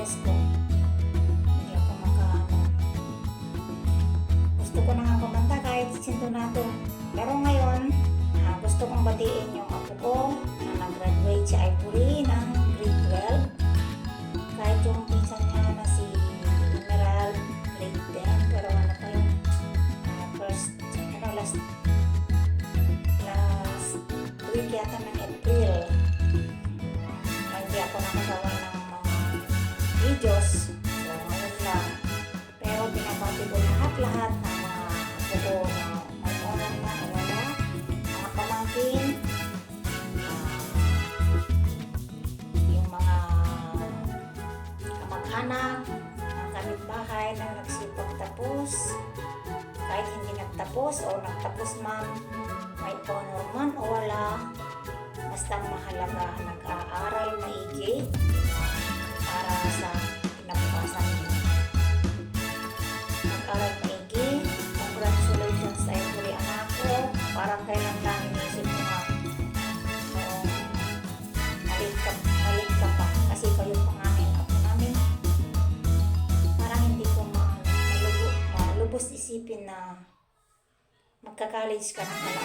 boses ko. Hindi ako makaano. Gusto ko na nga kumanta kahit sintonado. Pero ngayon, gusto kong batiin yung apo ko na nag-graduate si Ivory ng grade 12. Kahit yung pinsan niya na si Emerald, grade 10. Pero ano pa yung last week yata ng April. Hindi ako nakagawa ng mga videos. So, ngayon lang. Pero binabati ko lahat ng mga apo ko na may oras na wala. Mga pamangkin. Yung mga kamag-anak, mga kapitbahay na nagsipag tapos. Kahit hindi nagtapos o nagtapos man, may honor man o wala. Basta mahalaga nag-aaral maigi para sa kinabukasan niyo. Nag-aaral maigi. Congratulations sa Ivory, anak ko. Parang kailan lang inisip mo nga. Malit ka pa. Kasi kayo panganin ako namin. Parang hindi ko malubos isipin na magka-college ka na pala.